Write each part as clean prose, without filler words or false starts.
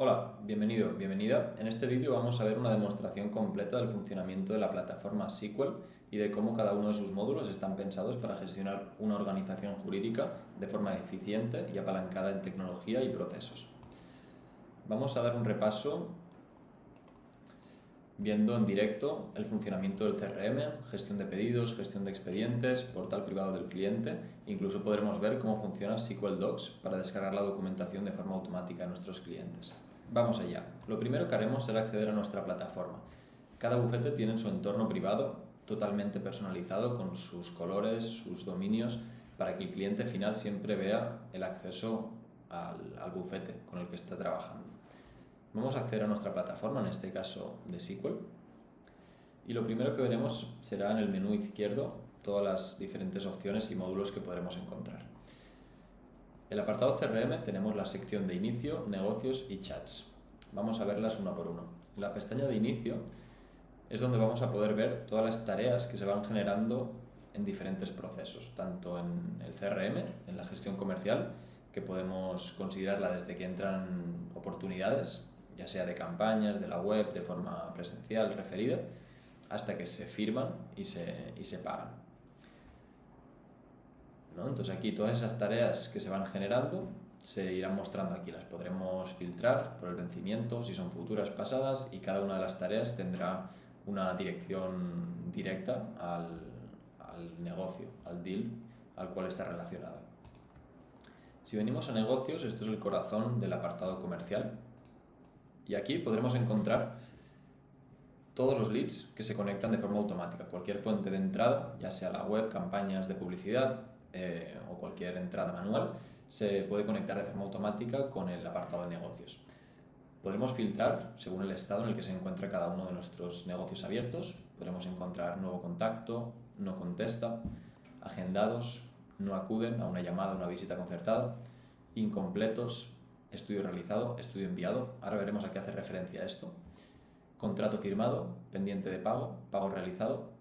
Hola, bienvenido, bienvenida. En este vídeo vamos a ver una demostración completa del funcionamiento de la plataforma SQL y de cómo cada uno de sus módulos están pensados para gestionar una organización jurídica de forma eficiente y apalancada en tecnología y procesos. Vamos a dar un repaso viendo en directo el funcionamiento del CRM, gestión de pedidos, gestión de expedientes, portal privado del cliente. Incluso podremos ver cómo funciona SQL Docs para descargar la documentación de forma automática a nuestros clientes. Vamos allá. Lo primero que haremos será acceder a nuestra plataforma. Cada bufete tiene su entorno privado, totalmente personalizado con sus colores, sus dominios, para que el cliente final siempre vea el acceso al bufete con el que está trabajando. Vamos a acceder a nuestra plataforma, en este caso de SQL, y lo primero que veremos será en el menú izquierdo todas las diferentes opciones y módulos que podremos encontrar. En el apartado CRM tenemos la sección de inicio, negocios y chats. Vamos a verlas uno por uno. En la pestaña de inicio es donde vamos a poder ver todas las tareas que se van generando en diferentes procesos, tanto en el CRM, en la gestión comercial, que podemos considerarla desde que entran oportunidades, ya sea de campañas, de la web, de forma presencial, referida, hasta que se firman y se pagan. ¿No? Entonces aquí todas esas tareas que se van generando se irán mostrando aquí, las podremos filtrar por el vencimiento, si son futuras, pasadas, y cada una de las tareas tendrá una dirección directa al negocio, al deal al cual está relacionada. Si venimos a negocios, esto es el corazón del apartado comercial, y aquí podremos encontrar todos los leads que se conectan de forma automática, cualquier fuente de entrada, ya sea la web, campañas de publicidad o cualquier entrada manual, se puede conectar de forma automática con el apartado de negocios. Podremos filtrar según el estado en el que se encuentra cada uno de nuestros negocios abiertos. Podremos encontrar nuevo contacto, no contesta, agendados, no acuden a una llamada o una visita concertada, incompletos, estudio realizado, estudio enviado. Ahora veremos a qué hace referencia esto. Contrato firmado, pendiente de pago, pago realizado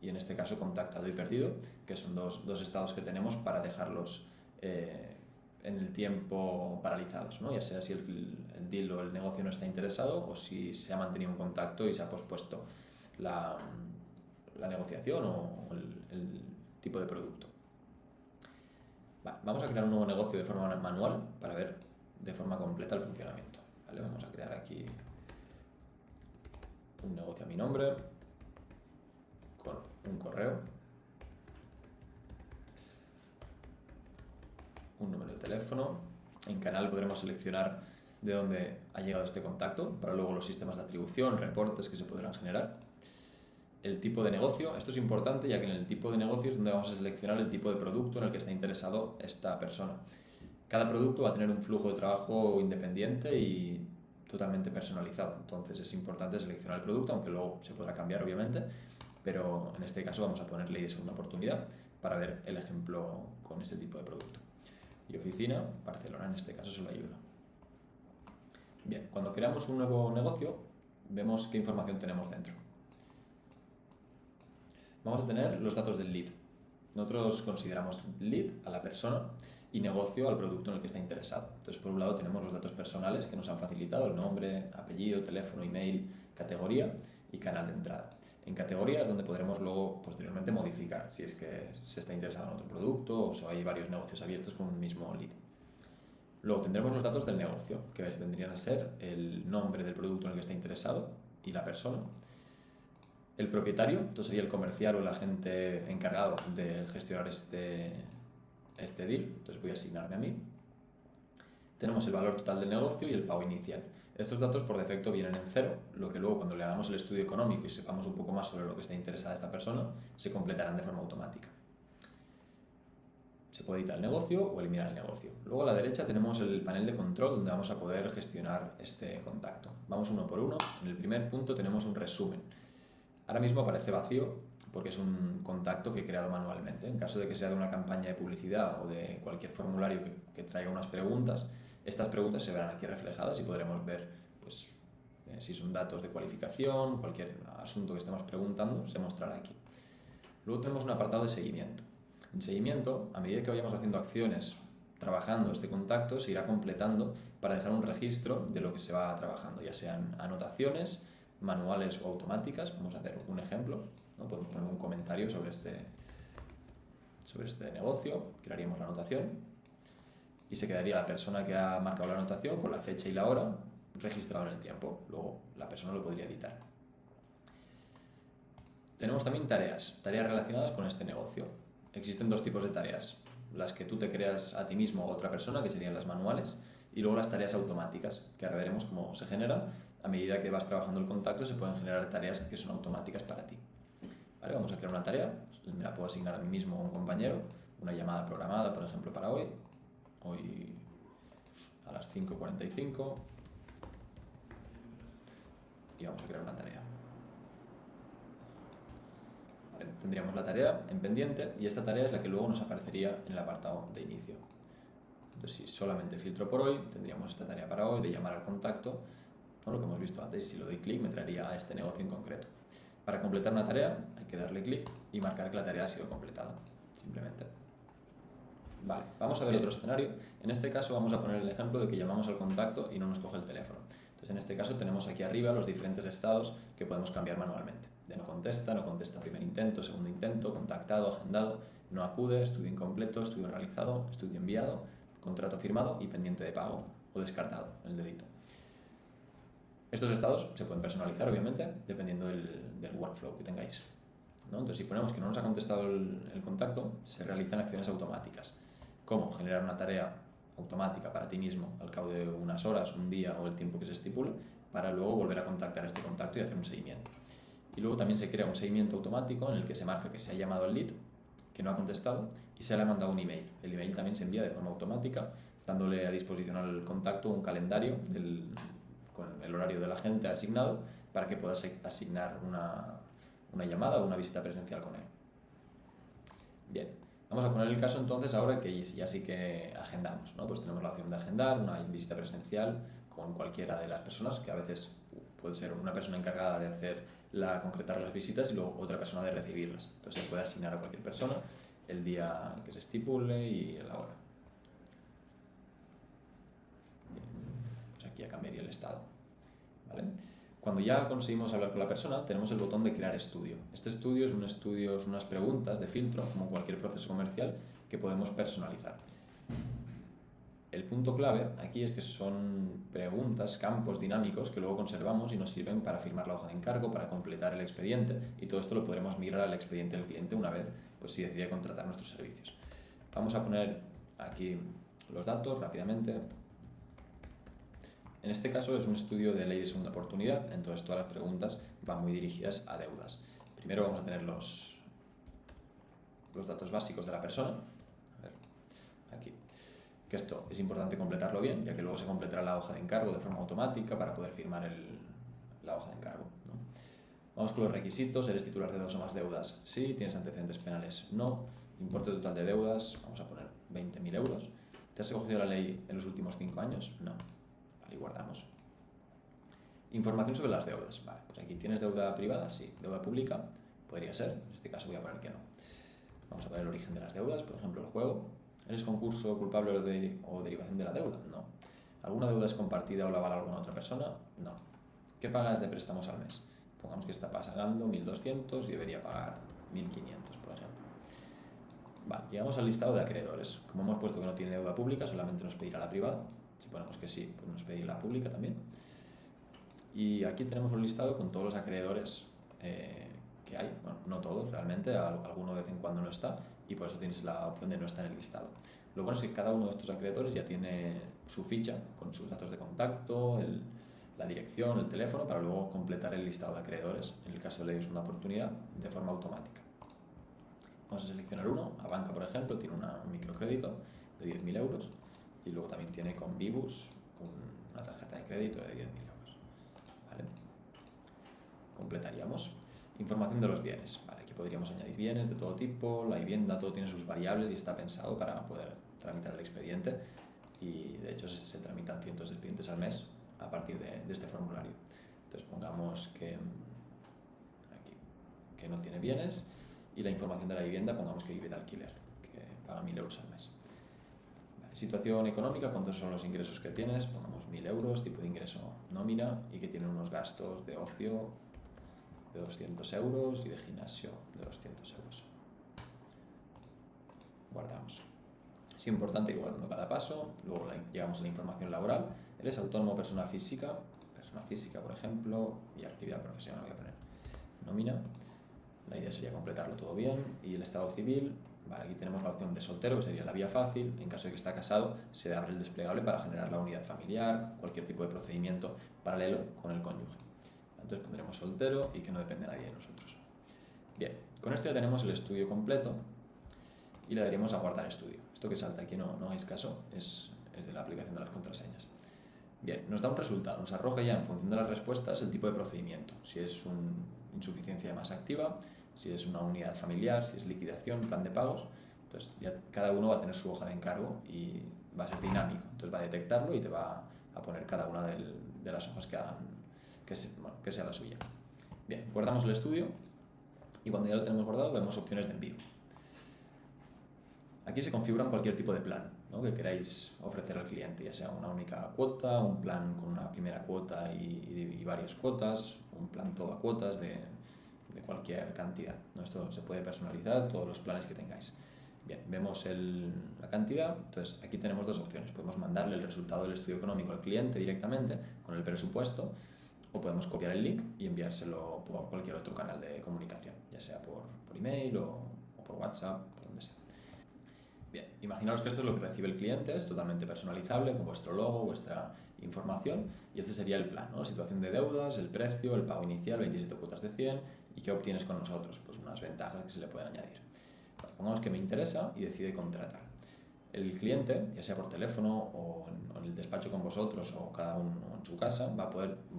y en este caso contactado y perdido, que son dos estados que tenemos para dejarlos en el tiempo paralizados, ¿no? Ya sea si el deal o el negocio no está interesado o si se ha mantenido un contacto y se ha pospuesto la negociación o el tipo de producto. Vale, vamos a crear un nuevo negocio de forma manual para ver de forma completa el funcionamiento. ¿Vale? Vamos a crear aquí un negocio a mi nombre con un correo, un número de teléfono. En canal podremos seleccionar de dónde ha llegado este contacto para luego los sistemas de atribución, reportes que se podrán generar. El tipo de negocio, esto es importante ya que en el tipo de negocio es donde vamos a seleccionar el tipo de producto en el que está interesado esta persona. Cada producto va a tener un flujo de trabajo independiente y totalmente personalizado, entonces es importante seleccionar el producto, aunque luego se podrá cambiar obviamente, pero en este caso vamos a poner ley de segunda oportunidad para ver el ejemplo con este tipo de producto. Y oficina, Barcelona, en este caso solo ayuda. Bien, cuando creamos un nuevo negocio, vemos qué información tenemos dentro. Vamos a tener los datos del lead. Nosotros consideramos lead a la persona y negocio al producto en el que está interesado. Entonces, por un lado tenemos los datos personales que nos han facilitado, el nombre, apellido, teléfono, email, categoría y canal de entrada. En categoría es donde podremos luego posteriormente modificar si es que se está interesado en otro producto o si hay varios negocios abiertos con un mismo lead. Luego tendremos los datos del negocio, que vendrían a ser el nombre del producto en el que está interesado y la persona. El propietario, esto sería el comercial o el agente encargado de gestionar este deal, entonces voy a asignarme a mí. Tenemos el valor total del negocio y el pago inicial. Estos datos por defecto vienen en cero, lo que luego cuando le hagamos el estudio económico y sepamos un poco más sobre lo que está interesada esta persona, se completarán de forma automática. Se puede editar el negocio o eliminar el negocio. Luego a la derecha tenemos el panel de control donde vamos a poder gestionar este contacto. Vamos uno por uno. En el primer punto tenemos un resumen. Ahora mismo aparece vacío porque es un contacto que he creado manualmente. En caso de que sea de una campaña de publicidad o de cualquier formulario que traiga unas preguntas, estas preguntas se verán aquí reflejadas y podremos ver pues, si son datos de cualificación, cualquier asunto que estemos preguntando, se mostrará aquí. Luego tenemos un apartado de seguimiento. En seguimiento, a medida que vayamos haciendo acciones trabajando este contacto se irá completando para dejar un registro de lo que se va trabajando, ya sean anotaciones, manuales o automáticas. Vamos a hacer un ejemplo, ¿no? Podemos poner un comentario sobre este negocio, crearíamos la anotación y se quedaría la persona que ha marcado la anotación con la fecha y la hora registrado en el tiempo. Luego la persona lo podría editar. Tenemos también tareas relacionadas con este negocio. Existen dos tipos de tareas: las que tú te creas a ti mismo o a otra persona, que serían las manuales, y luego las tareas automáticas, que ahora veremos cómo se generan. A medida que vas trabajando el contacto se pueden generar tareas que son automáticas para ti. ¿Vale? Vamos a crear una tarea, me la puedo asignar a mí mismo o a un compañero, una llamada programada, por ejemplo, para hoy a las 5:45, y vamos a crear una tarea. Vale, tendríamos la tarea en pendiente y esta tarea es la que luego nos aparecería en el apartado de inicio. Entonces, si solamente filtro por hoy, tendríamos esta tarea para hoy de llamar al contacto, ¿no? Lo que hemos visto antes. Si lo doy clic me traería a este negocio en concreto. Para completar una tarea hay que darle clic y marcar que la tarea ha sido completada, simplemente. Vale, vamos a ver otro escenario. En este caso vamos a poner el ejemplo de que llamamos al contacto y no nos coge el teléfono. Entonces, en este caso tenemos aquí arriba los diferentes estados que podemos cambiar manualmente. De no contesta primer intento, segundo intento, contactado, agendado, no acude, estudio incompleto, estudio realizado, estudio enviado, contrato firmado y pendiente de pago o descartado, el dedito. Estos estados se pueden personalizar, obviamente, dependiendo del workflow que tengáis, ¿no? Entonces, si ponemos que no nos ha contestado el contacto, se realizan acciones automáticas, como generar una tarea automática para ti mismo al cabo de unas horas, un día o el tiempo que se estipule, para luego volver a contactar a este contacto y hacer un seguimiento. Y luego también se crea un seguimiento automático en el que se marca que se ha llamado al lead, que no ha contestado, y se le ha mandado un email. El email también se envía de forma automática, dándole a disposición al contacto un calendario con el horario del agente asignado para que puedas asignar una llamada o una visita presencial con él. Bien, vamos a poner el caso entonces ahora que ya sí que agendamos, ¿no? Pues tenemos la opción de agendar una visita presencial con cualquiera de las personas, que a veces puede ser una persona encargada de concretar las visitas y luego otra persona de recibirlas. Entonces se puede asignar a cualquier persona el día que se estipule y la hora. Bien, pues aquí ya cambiaría el estado, ¿vale? Cuando ya conseguimos hablar con la persona, tenemos el botón de crear estudio. Este estudio son unas preguntas de filtro, como cualquier proceso comercial, que podemos personalizar. El punto clave aquí es que son preguntas, campos dinámicos que luego conservamos y nos sirven para firmar la hoja de encargo, para completar el expediente, y todo esto lo podremos migrar al expediente del cliente una vez si decide contratar nuestros servicios. Vamos a poner aquí los datos rápidamente. En este caso es un estudio de ley de segunda oportunidad, entonces todas las preguntas van muy dirigidas a deudas. Primero vamos a tener los datos básicos de la persona. A ver, aquí. Que esto es importante completarlo bien, ya que luego se completará la hoja de encargo de forma automática para poder firmar la hoja de encargo, ¿no? Vamos con los requisitos. ¿Eres titular de 2 o más deudas? Sí. ¿Tienes antecedentes penales? No. Importe total de deudas, vamos a poner 20.000 euros. ¿Te has acogido a la ley en los últimos 5 años? No. Vale, y guardamos. Información sobre las deudas. Vale, pues aquí tienes deuda privada, sí. Deuda pública, podría ser. En este caso voy a poner que no. Vamos a ver el origen de las deudas, por ejemplo, el juego. ¿Eres concurso, culpable o derivación de la deuda? No. ¿Alguna deuda es compartida o la avala alguna otra persona? No. ¿Qué pagas de préstamos al mes? Pongamos que está pagando 1.200 y debería pagar 1.500, por ejemplo. Vale, llegamos al listado de acreedores. Como hemos puesto que no tiene deuda pública, solamente nos pedirá la privada. Si ponemos que sí, pues nos pedirá la pública también. Y aquí tenemos un listado con todos los acreedores que hay. Bueno, no todos realmente, alguno de vez en cuando no está, y por eso tienes la opción de no estar en el listado. Lo bueno es que cada uno de estos acreedores ya tiene su ficha con sus datos de contacto, la dirección, el teléfono, para luego completar el listado de acreedores, en el caso de ley de segunda oportunidad, de forma automática. Vamos a seleccionar uno. A banca, por ejemplo, tiene un microcrédito de 10.000 euros y luego también tiene con Vibus una tarjeta de crédito de 10.000 euros. ¿Vale? Completaríamos. Información de los bienes. Vale, aquí podríamos añadir bienes de todo tipo. La vivienda, todo tiene sus variables y está pensado para poder tramitar el expediente, y de hecho se tramitan cientos de expedientes al mes a partir de este formulario. Entonces pongamos que no tiene bienes, y la información de la vivienda pongamos que vive de alquiler, que paga 1.000 euros al mes. Vale, Situación económica, ¿cuántos son los ingresos que tienes? Pongamos 1.000 euros, tipo de ingreso nómina, y que tiene unos gastos de ocio de 200 euros y de gimnasio de 200 euros. Guardamos. Es importante ir guardando cada paso. Luego llegamos a la información laboral. Eres autónomo, persona física, por ejemplo, y actividad profesional, voy a poner nómina. La idea sería completarlo todo bien. Y el estado civil, vale, aquí tenemos la opción de soltero, que sería la vía fácil. En caso de que está casado, se abre el desplegable para generar la unidad familiar, cualquier tipo de procedimiento paralelo con el cónyuge. Entonces pondremos soltero y que no depende nadie de nosotros. Bien, con esto ya tenemos el estudio completo y le daríamos a guardar estudio. Esto que salta aquí no hagáis caso, es de la aplicación de las contraseñas. Bien, nos da un resultado, nos arroja ya en función de las respuestas el tipo de procedimiento, si es una insuficiencia de masa activa, si es una unidad familiar, si es liquidación, plan de pagos. Entonces ya cada uno va a tener su hoja de encargo y va a ser dinámico, entonces va a detectarlo y te va a poner cada una de las hojas que sea la suya. Bien, guardamos el estudio y cuando ya lo tenemos guardado vemos opciones de envío. Aquí se configuran cualquier tipo de plan, ¿no?, que queráis ofrecer al cliente, ya sea una única cuota, un plan con una primera cuota y varias cuotas, un plan todo a cuotas de cualquier cantidad, ¿no? Esto se puede personalizar, todos los planes que tengáis. Bien, vemos la cantidad. Entonces aquí tenemos dos opciones: podemos mandarle el resultado del estudio económico al cliente directamente con el presupuesto, o podemos copiar el link y enviárselo por cualquier otro canal de comunicación, ya sea por email o por WhatsApp, por donde sea. Bien, imaginaos que esto es lo que recibe el cliente, es totalmente personalizable con vuestro logo, vuestra información, y este sería el plan, ¿no? La situación de deudas, el precio, el pago inicial, 27 cuotas de 100, y qué obtienes con nosotros, pues unas ventajas que se le pueden añadir. Bueno, pongamos que me interesa y decide contratar. El cliente, ya sea por teléfono o en el despacho con vosotros o cada uno en su casa, va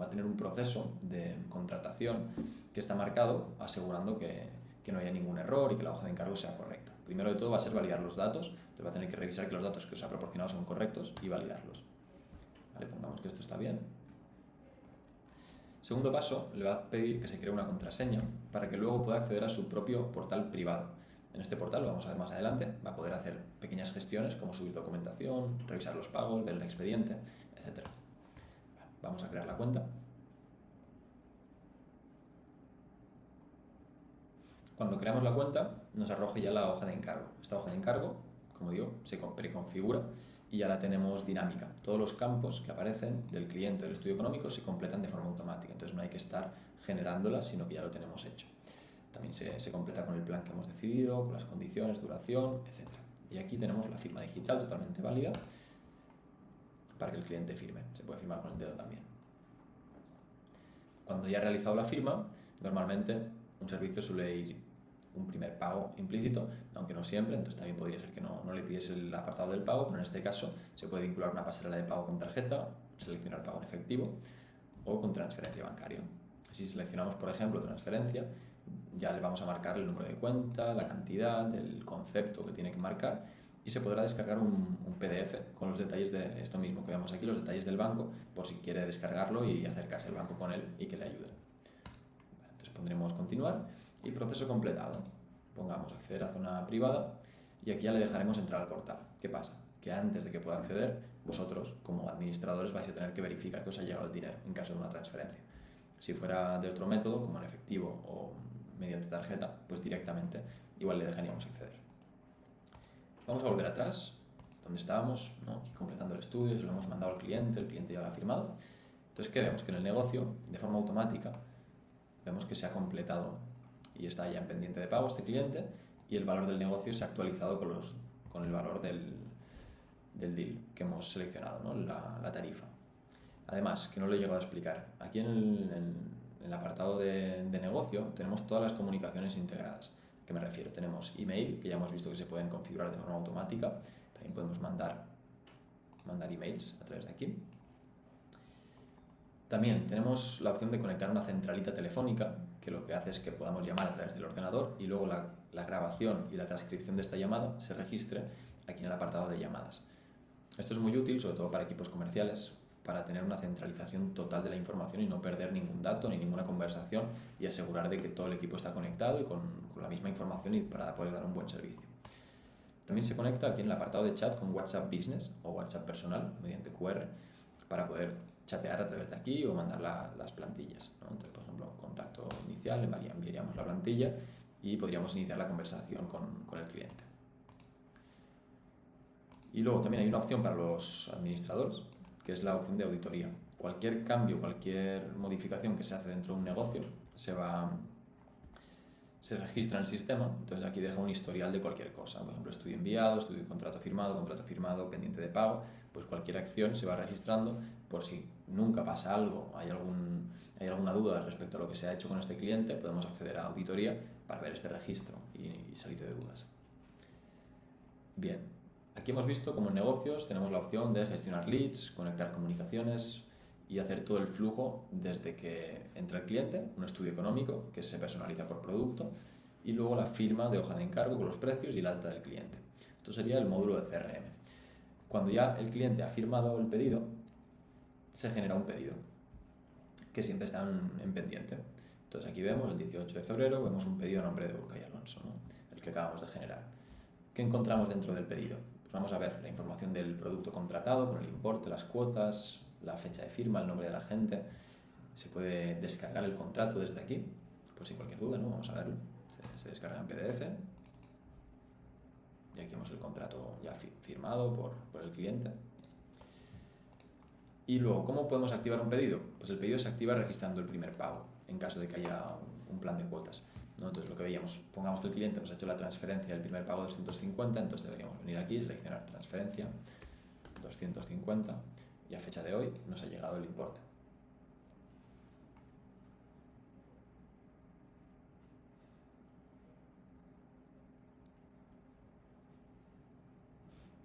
a tener un proceso de contratación que está marcado asegurando que no haya ningún error y que la hoja de encargo sea correcta. Primero de todo va a ser validar los datos, entonces va a tener que revisar que los datos que os ha proporcionado son correctos y validarlos. Vale, pongamos que esto está bien. Segundo paso, le va a pedir que se cree una contraseña para que luego pueda acceder a su propio portal privado. En este portal, lo vamos a ver más adelante, va a poder hacer pequeñas gestiones como subir documentación, revisar los pagos, ver el expediente, etc. Vale, vamos a crear la cuenta. Cuando creamos la cuenta, nos arroja ya la hoja de encargo. Esta hoja de encargo, como digo, se preconfigura y ya la tenemos dinámica. Todos los campos que aparecen del cliente del estudio económico se completan de forma automática, entonces no hay que estar generándola, sino que ya lo tenemos hecho. También se completa con el plan que hemos decidido, con las condiciones, duración, etc. Y aquí tenemos la firma digital totalmente válida para que el cliente firme. Se puede firmar con el dedo también. Cuando ya ha realizado la firma, normalmente un servicio suele ir un primer pago implícito, aunque no siempre, entonces también podría ser que no le pides el apartado del pago, pero en este caso se puede vincular una pasarela de pago con tarjeta, seleccionar pago en efectivo o con transferencia bancaria. Si seleccionamos, por ejemplo, transferencia, ya le vamos a marcar el número de cuenta, la cantidad, el concepto que tiene que marcar, y se podrá descargar un PDF con los detalles de esto mismo que vemos aquí, los detalles del banco, por si quiere descargarlo y acercarse al banco con él y que le ayude. Vale, entonces pondremos continuar y proceso completado. Pongamos acceder a zona privada y aquí ya le dejaremos entrar al portal. ¿Qué pasa? Que antes de que pueda acceder, vosotros como administradores vais a tener que verificar que os ha llegado el dinero en caso de una transferencia. Si fuera de otro método, como en efectivo o mediante tarjeta, pues directamente igual le dejaríamos acceder. Vamos a volver atrás, donde estábamos, ¿no? Aquí completando el estudio, se lo hemos mandado al cliente, el cliente ya lo ha firmado. Entonces, ¿qué vemos? Que en el negocio, de forma automática, vemos que se ha completado y está ya en pendiente de pago este cliente, y el valor del negocio se ha actualizado con el valor del deal que hemos seleccionado, ¿no? La tarifa. Además, que no lo he llegado a explicar, aquí en el apartado de negocio tenemos todas las comunicaciones integradas. ¿A qué me refiero? Tenemos email, que ya hemos visto que se pueden configurar de forma automática, también podemos mandar emails a través de aquí. También tenemos la opción de conectar una centralita telefónica, que lo que hace es que podamos llamar a través del ordenador y luego la grabación y la transcripción de esta llamada se registre aquí en el apartado de llamadas. Esto es muy útil, sobre todo para equipos comerciales, para tener una centralización total de la información y no perder ningún dato ni ninguna conversación y asegurar de que todo el equipo está conectado y con la misma información y para poder dar un buen servicio. También se conecta aquí en el apartado de chat con WhatsApp Business o WhatsApp personal mediante QR para poder chatear a través de aquí o mandar las plantillas, ¿no? Entonces, por ejemplo, contacto inicial, enviaríamos la plantilla y podríamos iniciar la conversación con el cliente. Y luego también hay una opción para los administradores, que es la opción de auditoría. Cualquier cambio, cualquier modificación que se hace dentro de un negocio se registra en el sistema, entonces aquí deja un historial de cualquier cosa, por ejemplo, estudio enviado, estudio contrato firmado, pendiente de pago, pues cualquier acción se va registrando por si nunca pasa algo, hay alguna duda respecto a lo que se ha hecho con este cliente, podemos acceder a auditoría para ver este registro y salir de dudas. Bien, aquí hemos visto cómo en negocios tenemos la opción de gestionar leads, conectar comunicaciones y hacer todo el flujo desde que entra el cliente, un estudio económico que se personaliza por producto y luego la firma de hoja de encargo con los precios y el alta del cliente. Esto sería el módulo de CRM. Cuando ya el cliente ha firmado el pedido, se genera un pedido que siempre está en pendiente. Entonces aquí vemos el 18 de febrero, vemos un pedido a nombre de Urca y Alonso, ¿no? El que acabamos de generar. ¿Qué encontramos dentro del pedido? Pues vamos a ver la información del producto contratado con el importe, las cuotas, la fecha de firma, el nombre de la agente. Se puede descargar el contrato desde aquí, por si cualquier duda, ¿no? Vamos a verlo. Se descarga en PDF. Y aquí vemos el contrato ya firmado por el cliente. Y luego, ¿cómo podemos activar un pedido? Pues el pedido se activa registrando el primer pago, en caso de que haya un plan de cuotas, ¿no? Entonces lo que veíamos, pongamos que el cliente nos ha hecho la transferencia del primer pago de 250, entonces deberíamos venir aquí, seleccionar transferencia, 250, y a fecha de hoy nos ha llegado el importe.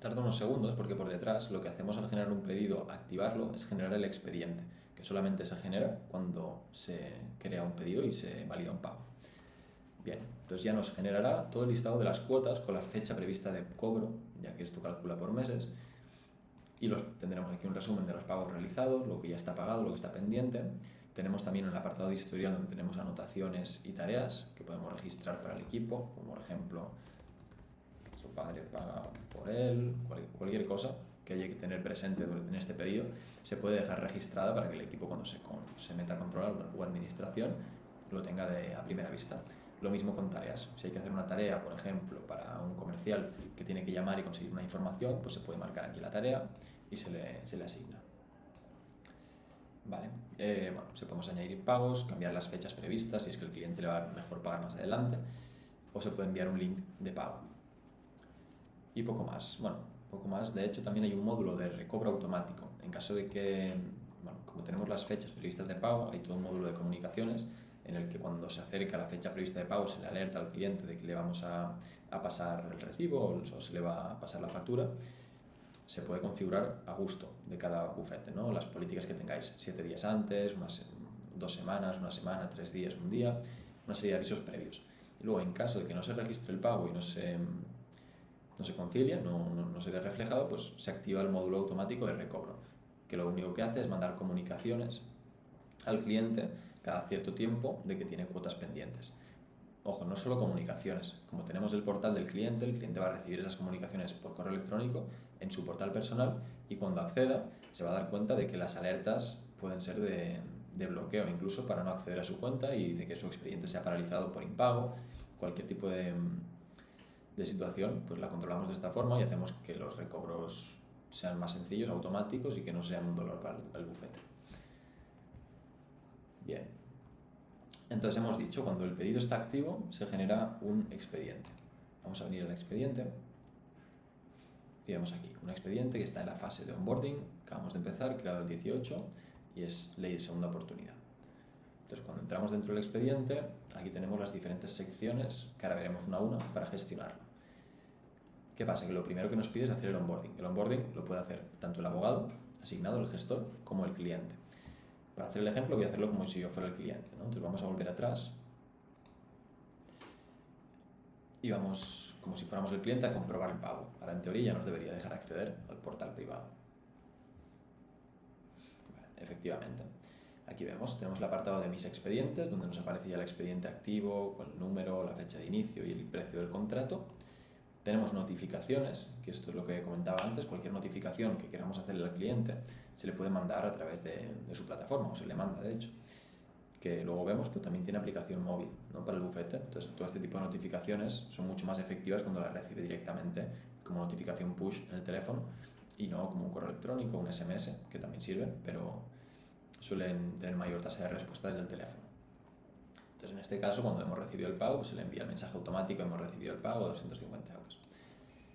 Tarda unos segundos porque por detrás lo que hacemos al generar un pedido, activarlo, es generar el expediente, que solamente se genera cuando se crea un pedido y se valida un pago. Bien, entonces ya nos generará todo el listado de las cuotas con la fecha prevista de cobro, ya que esto calcula por meses, y tendremos aquí un resumen de los pagos realizados, lo que ya está pagado, lo que está pendiente. Tenemos también un apartado de historial donde tenemos anotaciones y tareas que podemos registrar para el equipo, como por ejemplo, su padre paga por él, cualquier cosa que haya que tener presente en este pedido, se puede dejar registrada para que el equipo cuando se meta a controlar o administración lo tenga a primera vista. Lo mismo con tareas. Si hay que hacer una tarea, por ejemplo, para un comercial que tiene que llamar y conseguir una información, pues se puede marcar aquí la tarea y se le asigna. Vale. Se podemos añadir pagos, cambiar las fechas previstas si es que el cliente le va mejor pagar más adelante, o se puede enviar un link de pago. Y poco más. Bueno, poco más. De hecho, también hay un módulo de recobro automático. En caso de que, como tenemos las fechas previstas de pago, hay todo un módulo de comunicaciones en el que cuando se acerca la fecha prevista de pago se le alerta al cliente de que le vamos a pasar el recibo o se le va a pasar la factura. Se puede configurar a gusto de cada bufete, ¿no? Las políticas que tengáis 7 días antes, 2 semanas, una semana, 3 días, un día, una serie de avisos previos. Y luego, en caso de que no se registre el pago y no se concilia, no se ve reflejado, pues se activa el módulo automático de recobro, que lo único que hace es mandar comunicaciones al cliente cada cierto tiempo de que tiene cuotas pendientes. Ojo, no solo comunicaciones. Como tenemos el portal del cliente, el cliente va a recibir esas comunicaciones por correo electrónico en su portal personal y cuando acceda se va a dar cuenta de que las alertas pueden ser de bloqueo, incluso para no acceder a su cuenta y de que su expediente sea paralizado por impago. Cualquier tipo de situación, pues la controlamos de esta forma y hacemos que los recobros sean más sencillos, automáticos y que no sean un dolor para el bufete. Bien, entonces hemos dicho, cuando el pedido está activo se genera un expediente. Vamos a venir al expediente y vemos aquí un expediente que está en la fase de onboarding, acabamos de empezar, creado el 18 y es ley de segunda oportunidad. Entonces cuando entramos dentro del expediente, aquí tenemos las diferentes secciones que ahora veremos una a una para gestionarlo. ¿Qué pasa? Que lo primero que nos pide es hacer el onboarding. El onboarding lo puede hacer tanto el abogado asignado, el gestor, como el cliente. Para hacer el ejemplo voy a hacerlo como si yo fuera el cliente, ¿no? Entonces vamos a volver atrás y vamos, como si fuéramos el cliente, a comprobar el pago. Ahora en teoría ya nos debería dejar acceder al portal privado. Vale, efectivamente. Aquí tenemos el apartado de mis expedientes, donde nos aparece ya el expediente activo, con el número, la fecha de inicio y el precio del contrato. Tenemos notificaciones, que esto es lo que comentaba antes, cualquier notificación que queramos hacerle al cliente se le puede mandar a través de su plataforma, o se le manda de hecho, que luego vemos que también tiene aplicación móvil, ¿no?, para el bufete. Entonces todo este tipo de notificaciones son mucho más efectivas cuando las recibe directamente como notificación push en el teléfono y no como un correo electrónico o un SMS, que también sirve, pero suelen tener mayor tasa de respuesta desde el teléfono. Entonces, en este caso, cuando hemos recibido el pago, pues se le envía el mensaje automático: hemos recibido el pago, 250 euros.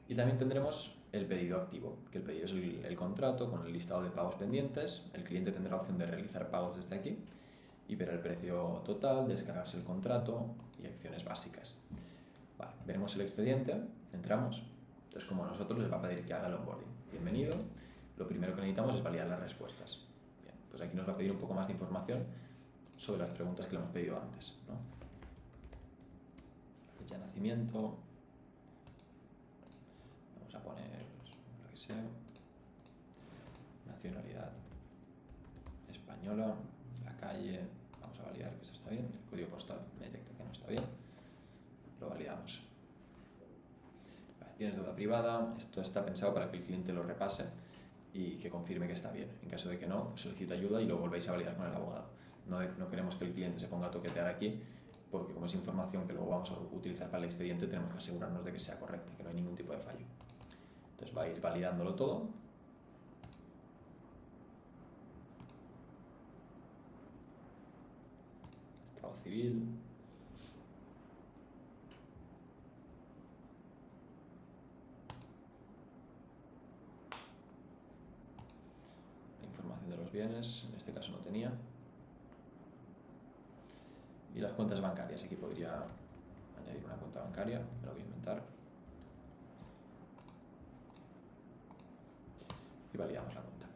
Y también tendremos el pedido activo, que el pedido es el contrato con el listado de pagos pendientes. El cliente tendrá la opción de realizar pagos desde aquí y ver el precio total, descargarse el contrato y acciones básicas. Vale, veremos el expediente, entramos. Entonces, como a nosotros les va a pedir que haga el onboarding. Bienvenido. Lo primero que necesitamos es validar las respuestas. Bien, pues aquí nos va a pedir un poco más de información sobre las preguntas que le hemos pedido antes, ¿no? Fecha de nacimiento. Vamos a poner lo que sea. Nacionalidad española. La calle. Vamos a validar que esto está bien. El código postal me detecta que no está bien. Lo validamos. Vale, tienes deuda privada. Esto está pensado para que el cliente lo repase y que confirme que está bien. En caso de que no, pues solicita ayuda y lo volvéis a validar con el abogado. No queremos que el cliente se ponga a toquetear aquí, porque como es información que luego vamos a utilizar para el expediente, tenemos que asegurarnos de que sea correcta, que no hay ningún tipo de fallo. Entonces va a ir validándolo todo. Estado civil. La información de los bienes, en este caso no tenía. Y las cuentas bancarias, aquí podría añadir una cuenta bancaria, me lo voy a inventar. Y validamos la cuenta.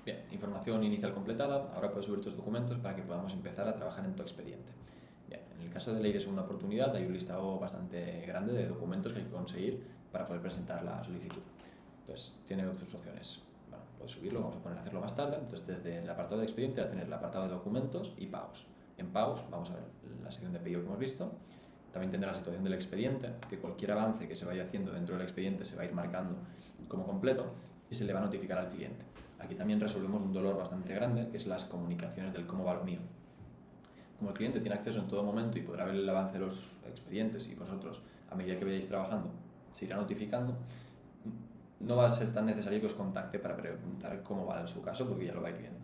Bien, información inicial completada. Ahora puedes subir tus documentos para que podamos empezar a trabajar en tu expediente. Bien, en el caso de ley de segunda oportunidad hay un listado bastante grande de documentos que hay que conseguir para poder presentar la solicitud. Entonces, tiene dos opciones. Bueno, puedes subirlo, vamos a poner a hacerlo más tarde. Entonces, desde el apartado de expediente va a tener el apartado de documentos y pagos. En pagos vamos a ver la sección de pedido que hemos visto. También tendrá la situación del expediente, que cualquier avance que se vaya haciendo dentro del expediente se va a ir marcando como completo y se le va a notificar al cliente. Aquí también resolvemos un dolor bastante grande, que es las comunicaciones del cómo va lo mío. Como el cliente tiene acceso en todo momento y podrá ver el avance de los expedientes y vosotros, a medida que vayáis trabajando, se irá notificando, no va a ser tan necesario que os contacte para preguntar cómo va en su caso, porque ya lo vais viendo.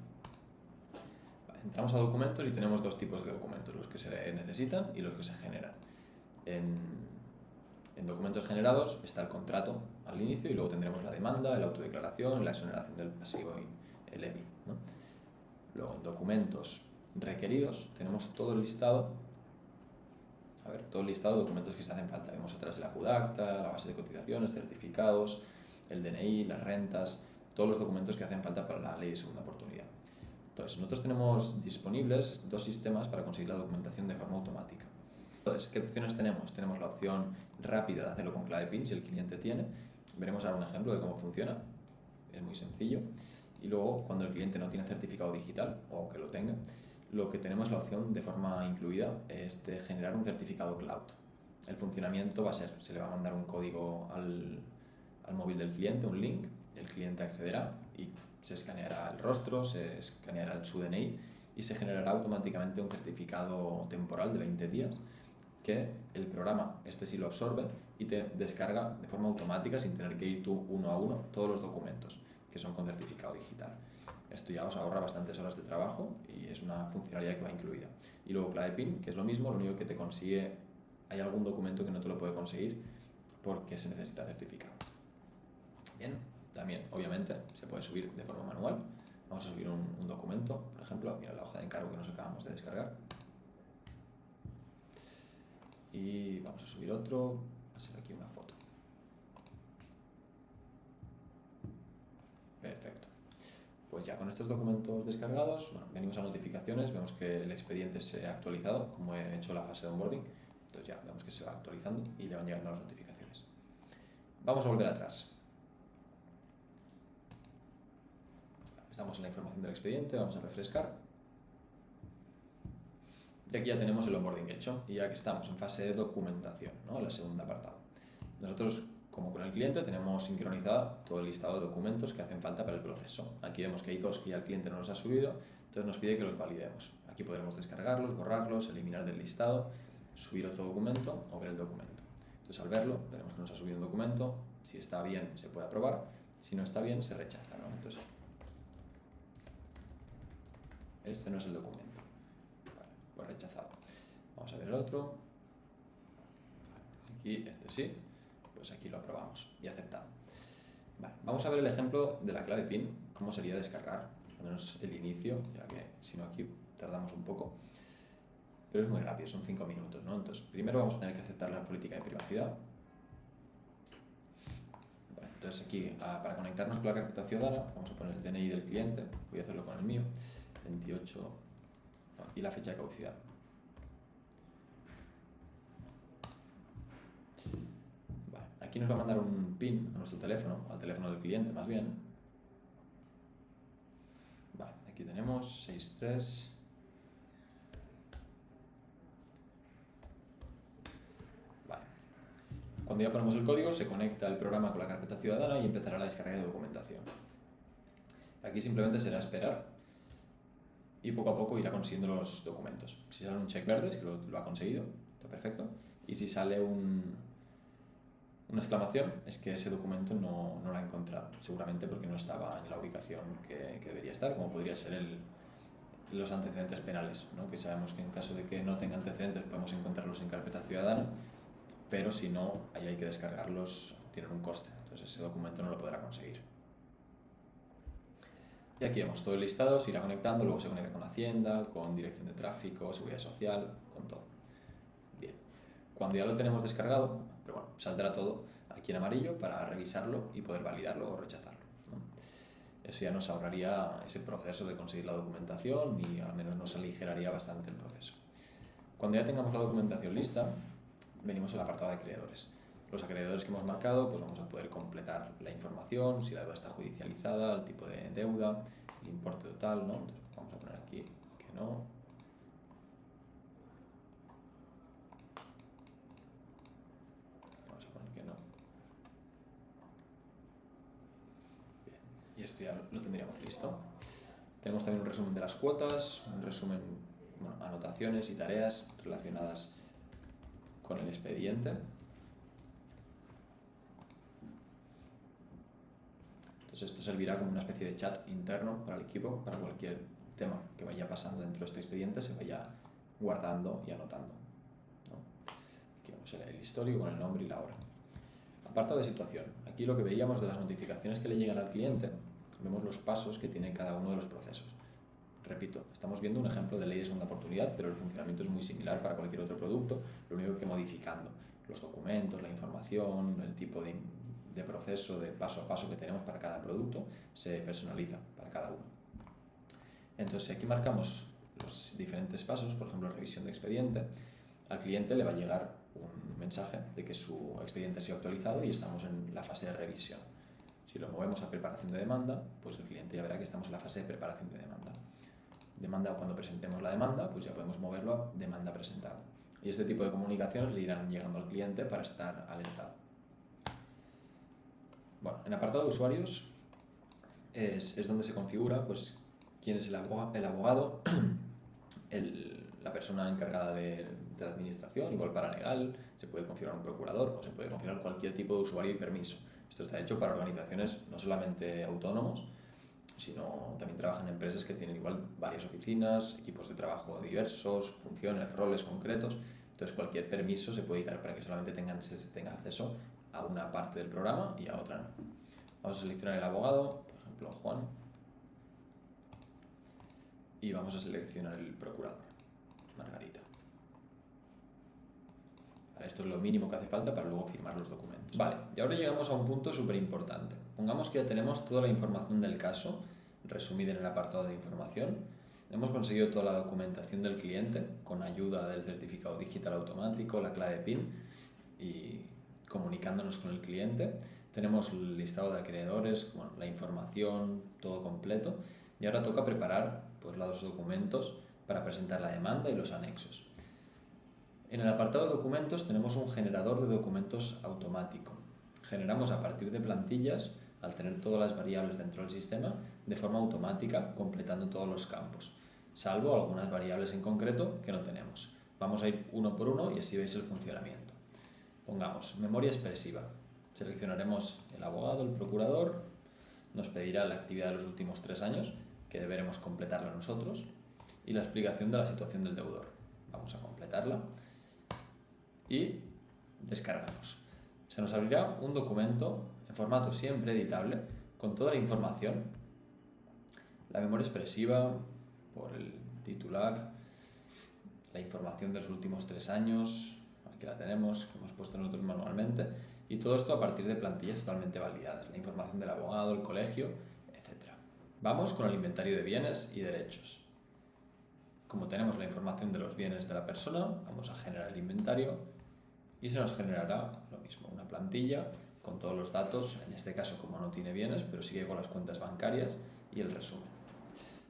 Vale, entramos a documentos y tenemos dos tipos de documentos, los que se necesitan y los que se generan. En documentos generados está el contrato al inicio y luego tendremos la demanda, la autodeclaración, la exoneración del pasivo y el EBI, ¿no? Luego, en documentos requeridos tenemos todo el listado. Todo el listado de documentos que se hacen falta. Vemos atrás la PUDACTA, la base de cotizaciones, certificados, el DNI, las rentas, todos los documentos que hacen falta para la ley de segunda oportunidad. Entonces, nosotros tenemos disponibles dos sistemas para conseguir la documentación de forma automática. Entonces, ¿qué opciones tenemos? Tenemos la opción rápida de hacerlo con clave PIN si el cliente tiene. Veremos ahora un ejemplo de cómo funciona. Es muy sencillo. Y luego, cuando el cliente no tiene certificado digital, o que lo tenga, lo que tenemos la opción de forma incluida es de generar un certificado cloud. El funcionamiento va a ser, se le va a mandar un código al móvil del cliente, un link, el cliente accederá y se escaneará el rostro, se escaneará su DNI y se generará automáticamente un certificado temporal de 20 días que el programa sí lo absorbe y te descarga de forma automática sin tener que ir tú uno a uno todos los documentos que son con certificado digital. Esto ya os ahorra bastantes horas de trabajo y es una funcionalidad que va incluida. Y luego clave PIN, que es lo mismo, lo único que te consigue, hay algún documento que no te lo puede conseguir porque se necesita certificado. Bien, también obviamente se puede subir de forma manual. Vamos a subir un documento, por ejemplo, mira la hoja de encargo que nos acabamos de descargar. Y vamos a subir otro, va a ser aquí una foto. Perfecto. Pues ya con estos documentos descargados, bueno, venimos a notificaciones, vemos que el expediente se ha actualizado, como he hecho la fase de onboarding, entonces ya vemos que se va actualizando y le van llegando las notificaciones. Vamos a volver atrás. Estamos en la información del expediente, vamos a refrescar. Y aquí ya tenemos el onboarding hecho y ya que estamos en fase de documentación, ¿no? El segundo apartado. Nosotros, como con el cliente, tenemos sincronizado todo el listado de documentos que hacen falta para el proceso. Aquí vemos que hay 2 que ya el cliente no nos ha subido, entonces nos pide que los validemos. Aquí podremos descargarlos, borrarlos, eliminar del listado, subir otro documento o ver el documento. Entonces al verlo, veremos que nos ha subido un documento, si está bien se puede aprobar, si no está bien se rechaza, ¿no? Entonces, este no es el documento. Vale, pues rechazado. Vamos a ver el otro. Aquí este sí, pues aquí lo aprobamos y aceptado. Vale, vamos a ver el ejemplo de la clave PIN, cómo sería descargar, al menos el inicio, ya que si no aquí tardamos un poco, pero es muy rápido, son 5 minutos, ¿no? Entonces primero vamos a tener que aceptar la política de privacidad. Vale, entonces aquí para conectarnos con la carpeta ciudadana vamos a poner el DNI del cliente, voy a hacerlo con el mío, 28 y la fecha de caducidad. Aquí nos va a mandar un PIN a nuestro teléfono, al teléfono del cliente más bien. Vale, aquí tenemos 63. Vale. Cuando ya ponemos el código, se conecta el programa con la carpeta ciudadana y empezará la descarga de documentación. Aquí simplemente será esperar y poco a poco irá consiguiendo los documentos. Si sale un check verde, es que lo ha conseguido, está perfecto. Y si sale una exclamación, es que ese documento no lo ha encontrado, seguramente porque no estaba en la ubicación que debería estar, como podría ser los antecedentes penales, ¿no? Que sabemos que en caso de que no tenga antecedentes podemos encontrarlos en carpeta ciudadana, pero si no, ahí hay que descargarlos, tienen un coste, entonces ese documento no lo podrá conseguir. Y aquí vemos todo el listado, se irá conectando, luego se conecta con Hacienda, con Dirección de Tráfico, Seguridad Social, con todo. Bien, cuando ya lo tenemos descargado, pero bueno, saldrá todo aquí en amarillo para revisarlo y poder validarlo o rechazarlo, ¿no? Eso ya nos ahorraría ese proceso de conseguir la documentación y al menos nos aligeraría bastante el proceso. Cuando ya tengamos la documentación lista, venimos al apartado de acreedores. Los acreedores que hemos marcado, pues vamos a poder completar la información, si la deuda está judicializada, el tipo de deuda, el importe total, ¿no? Entonces vamos a poner aquí que no. Vamos a poner que no. Bien, y esto ya lo tendríamos listo. Tenemos también un resumen de las cuotas, un resumen, bueno, anotaciones y tareas relacionadas con el expediente. Entonces esto servirá como una especie de chat interno para el equipo, para cualquier tema que vaya pasando dentro de este expediente se vaya guardando y anotando, ¿no? Aquí vemos el histórico con el nombre y la hora. Apartado de situación. Aquí lo que veíamos de las notificaciones que le llegan al cliente, vemos los pasos que tiene cada uno de los procesos. Repito, estamos viendo un ejemplo de ley de segunda oportunidad, pero el funcionamiento es muy similar para cualquier otro producto, lo único que modificando los documentos, la información, el tipo de proceso, de paso a paso que tenemos para cada producto, se personaliza para cada uno. Entonces aquí marcamos los diferentes pasos, por ejemplo, revisión de expediente. Al cliente le va a llegar un mensaje de que su expediente se ha actualizado y estamos en la fase de revisión. Si lo movemos a preparación de demanda, pues el cliente ya verá que estamos en la fase de preparación de demanda. Demanda, cuando presentemos la demanda, pues ya podemos moverlo a demanda presentada. Y este tipo de comunicaciones le irán llegando al cliente para estar alertado. Bueno, en apartado de usuarios es donde se configura pues, quién es el abogado, la persona encargada de la administración, igual paralegal, se puede configurar un procurador o se puede configurar cualquier tipo de usuario y permiso. Esto está hecho para organizaciones no solamente autónomos, sino también trabajan en empresas que tienen igual varias oficinas, equipos de trabajo diversos, funciones, roles concretos. Entonces cualquier permiso se puede editar para que solamente tenga acceso a una parte del programa y a otra no. Vamos a seleccionar el abogado, por ejemplo Juan, y vamos a seleccionar el procurador, Margarita. Vale, esto es lo mínimo que hace falta para luego firmar los documentos. Vale, y ahora llegamos a un punto súper importante. Pongamos que ya tenemos toda la información del caso resumida en el apartado de información. Hemos conseguido toda la documentación del cliente con ayuda del certificado digital automático, la clave PIN y comunicándonos con el cliente. Tenemos el listado de acreedores, la información, todo completo. Y ahora toca preparar pues, los documentos para presentar la demanda y los anexos. En el apartado de documentos tenemos un generador de documentos automático. Generamos a partir de plantillas, al tener todas las variables dentro del sistema, de forma automática, completando todos los campos, salvo algunas variables en concreto que no tenemos. Vamos a ir uno por uno y así veis el funcionamiento. Pongamos memoria expresiva. Seleccionaremos el abogado, el procurador, nos pedirá la actividad de los últimos 3 años, que deberemos completarla nosotros, y la explicación de la situación del deudor. Vamos a completarla y descargamos. Se nos abrirá un documento en formato siempre editable con toda la información, la memoria expresiva por el titular, la información de los últimos 3 años, aquí la tenemos, que hemos puesto nosotros manualmente, y todo esto a partir de plantillas totalmente validadas, la información del abogado, el colegio, etc. Vamos con el inventario de bienes y derechos. Como tenemos la información de los bienes de la persona, vamos a generar el inventario y se nos generará lo mismo, una plantilla con todos los datos, en este caso como no tiene bienes, pero sigue con las cuentas bancarias y el resumen.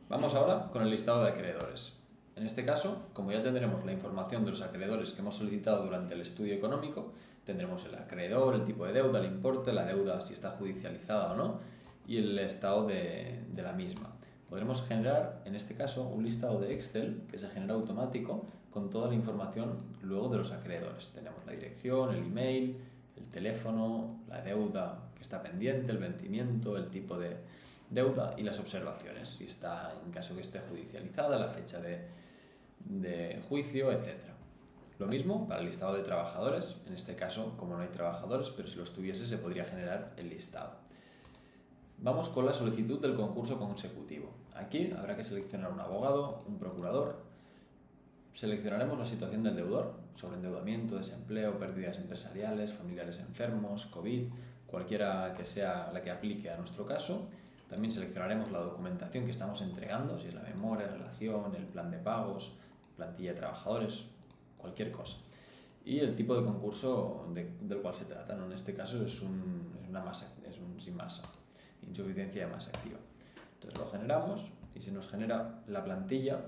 Vamos ahora con el listado de acreedores. En este caso, como ya tendremos la información de los acreedores que hemos solicitado durante el estudio económico, tendremos el acreedor, el tipo de deuda, el importe, la deuda si está judicializada o no y el estado de la misma. Podremos generar, en este caso, un listado de Excel que se genera automático con toda la información luego de los acreedores. Tenemos la dirección, el email, el teléfono, la deuda que está pendiente, el vencimiento, el tipo de deuda y las observaciones, si está en caso que esté judicializada, la fecha de juicio, etc. Lo mismo para el listado de trabajadores, en este caso como no hay trabajadores, pero si los tuviese se podría generar el listado. Vamos con la solicitud del concurso consecutivo. Aquí habrá que seleccionar un abogado, un procurador. Seleccionaremos la situación del deudor, sobreendeudamiento, desempleo, pérdidas empresariales, familiares enfermos, COVID, cualquiera que sea la que aplique a nuestro caso. También seleccionaremos la documentación que estamos entregando, si es la memoria, la relación, el plan de pagos, plantilla de trabajadores, cualquier cosa. Y el tipo de concurso del cual se trata, ¿no? En este caso es un sin masa, insuficiencia de masa activa. Entonces lo generamos y se nos genera la plantilla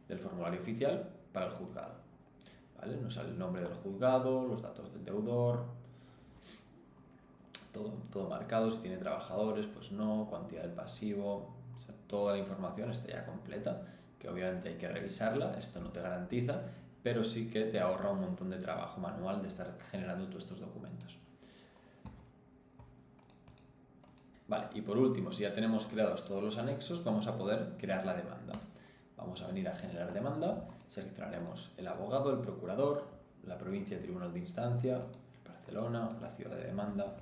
del formulario oficial para el juzgado. ¿Vale? Nos sale el nombre del juzgado, los datos del deudor, todo marcado, si tiene trabajadores, pues no, cuantía del pasivo, o sea, toda la información está ya completa, que obviamente hay que revisarla, esto no te garantiza, pero sí que te ahorra un montón de trabajo manual de estar generando todos estos documentos. Vale, y por último, si ya tenemos creados todos los anexos, vamos a poder crear la demanda. Vamos a venir a generar demanda, seleccionaremos el abogado, el procurador, la provincia de tribunal de instancia, Barcelona, la ciudad de demanda,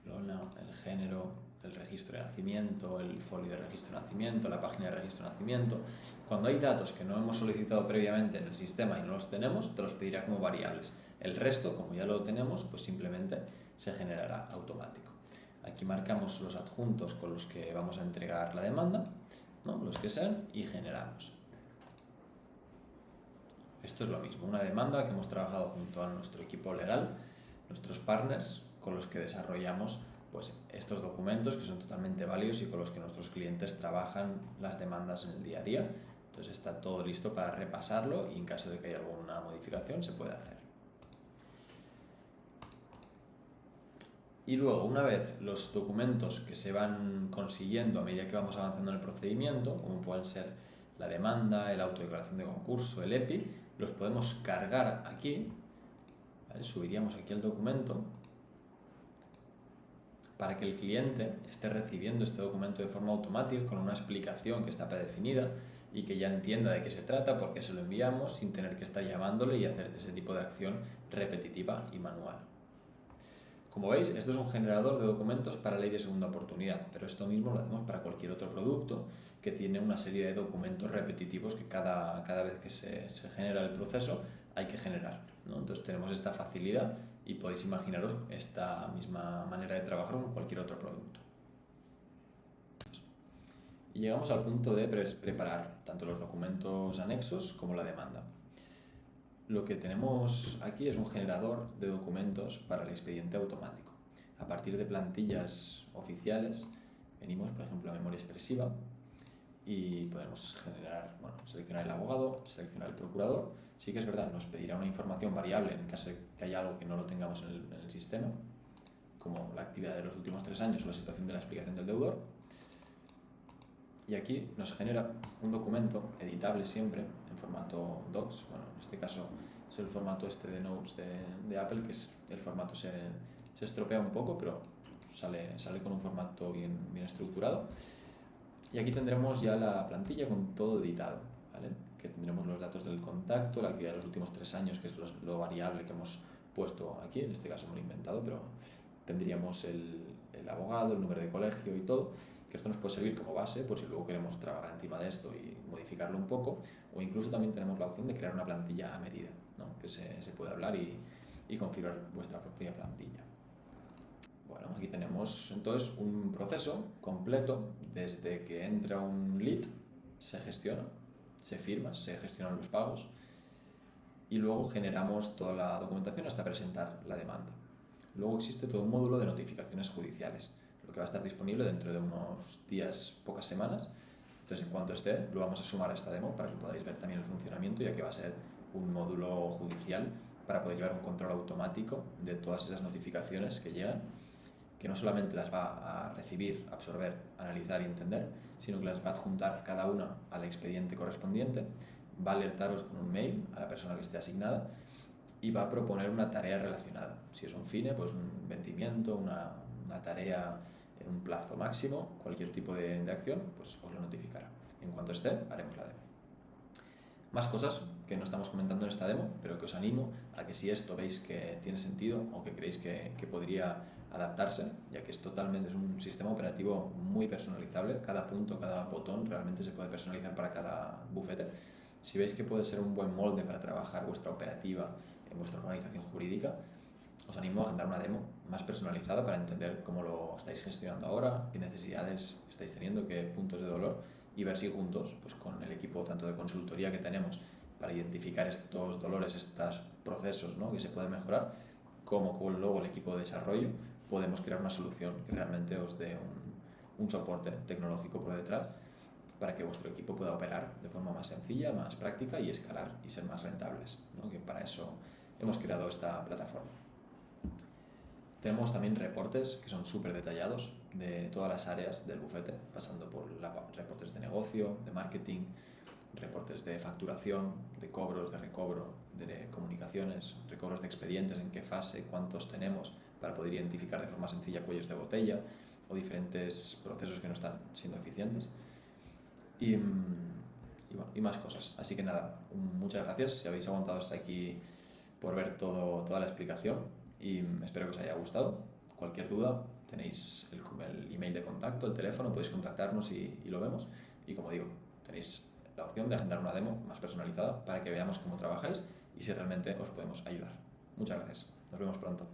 el género, el registro de nacimiento, el folio de registro de nacimiento, la página de registro de nacimiento. Cuando hay datos que no hemos solicitado previamente en el sistema y no los tenemos, te los pedirá como variables. El resto, como ya lo tenemos, pues simplemente se generará automático. Aquí marcamos los adjuntos con los que vamos a entregar la demanda, ¿no? Los que sean, y generamos. Esto es lo mismo, una demanda que hemos trabajado junto a nuestro equipo legal, nuestros partners, con los que desarrollamos pues, estos documentos que son totalmente válidos y con los que nuestros clientes trabajan las demandas en el día a día. Entonces está todo listo para repasarlo y en caso de que haya alguna modificación se puede hacer. Y luego, una vez los documentos que se van consiguiendo a medida que vamos avanzando en el procedimiento, como pueden ser la demanda, el autodeclaración de concurso, el EPI, los podemos cargar aquí, ¿vale? Subiríamos aquí el documento para que el cliente esté recibiendo este documento de forma automática con una explicación que está predefinida y que ya entienda de qué se trata, por qué se lo enviamos, sin tener que estar llamándole y hacer ese tipo de acción repetitiva y manual. Como veis, esto es un generador de documentos para ley de segunda oportunidad, pero esto mismo lo hacemos para cualquier otro producto que tiene una serie de documentos repetitivos que cada vez que se genera el proceso hay que generar, ¿no? Entonces tenemos esta facilidad y podéis imaginaros esta misma manera de trabajar con cualquier otro producto. Y llegamos al punto de preparar tanto los documentos anexos como la demanda. Lo que tenemos aquí es un generador de documentos para el expediente automático. A partir de plantillas oficiales, venimos, por ejemplo, a memoria expresiva y podemos generar, bueno, seleccionar el abogado, seleccionar el procurador. Sí que es verdad, nos pedirá una información variable en caso de que haya algo que no lo tengamos en el sistema, como la actividad de los últimos 3 años o la situación de la explicación del deudor. Y aquí nos genera un documento editable siempre en formato docs. Bueno, en este caso es el formato este de Notes de Apple, que es el formato se estropea un poco, pero sale con un formato bien estructurado. Y aquí tendremos ya la plantilla con todo editado, ¿vale? Que tendremos los datos del contacto, la actividad de los últimos 3 años, que es lo variable que hemos puesto aquí, en este caso me lo he inventado, pero tendríamos el abogado, el número de colegio y todo, que esto nos puede servir como base por si luego queremos trabajar encima de esto y modificarlo un poco, o incluso también tenemos la opción de crear una plantilla a medida, ¿no? Que se puede hablar y configurar vuestra propia plantilla. Bueno, aquí tenemos entonces un proceso completo desde que entra un lead, se gestiona, se firma, se gestionan los pagos y luego generamos toda la documentación hasta presentar la demanda. Luego existe todo un módulo de notificaciones judiciales, lo que va a estar disponible dentro de unos días, pocas semanas. Entonces, en cuanto esté, lo vamos a sumar a esta demo para que podáis ver también el funcionamiento, ya que va a ser un módulo judicial para poder llevar un control automático de todas esas notificaciones que llegan, que no solamente las va a recibir, absorber, analizar y entender, sino que las va a adjuntar cada una al expediente correspondiente, va a alertaros con un mail a la persona que esté asignada y va a proponer una tarea relacionada. Si es un FINE, pues un vencimiento, una tarea en un plazo máximo, cualquier tipo de acción, pues os lo notificará. En cuanto esté, haremos la demo. Más cosas que no estamos comentando en esta demo, pero que os animo a que si esto veis que tiene sentido o que creéis que podría adaptarse, ya que es un sistema operativo muy personalizable, cada punto, cada botón realmente se puede personalizar para cada bufete. Si veis que puede ser un buen molde para trabajar vuestra operativa en vuestra organización jurídica, os animo a agendar una demo más personalizada para entender cómo lo estáis gestionando ahora, qué necesidades estáis teniendo, qué puntos de dolor, y ver si juntos, pues con el equipo tanto de consultoría que tenemos para identificar estos dolores, estos procesos, ¿no?, que se pueden mejorar, como con luego el equipo de desarrollo, podemos crear una solución que realmente os dé un soporte tecnológico por detrás para que vuestro equipo pueda operar de forma más sencilla, más práctica y escalar y ser más rentables, ¿no?, que para eso hemos creado esta plataforma. Tenemos también reportes que son súper detallados de todas las áreas del bufete, pasando por reportes de negocio, de marketing, reportes de facturación, de cobros, de recobro, de comunicaciones, recobros de expedientes, en qué fase, cuántos tenemos, para poder identificar de forma sencilla cuellos de botella o diferentes procesos que no están siendo eficientes. Y más cosas. Así que nada, muchas gracias si habéis aguantado hasta aquí por ver toda la explicación y espero que os haya gustado. Cualquier duda tenéis el email de contacto, el teléfono, podéis contactarnos y lo vemos. Y como digo, tenéis la opción de agendar una demo más personalizada para que veamos cómo trabajáis y si realmente os podemos ayudar. Muchas gracias. Nos vemos pronto.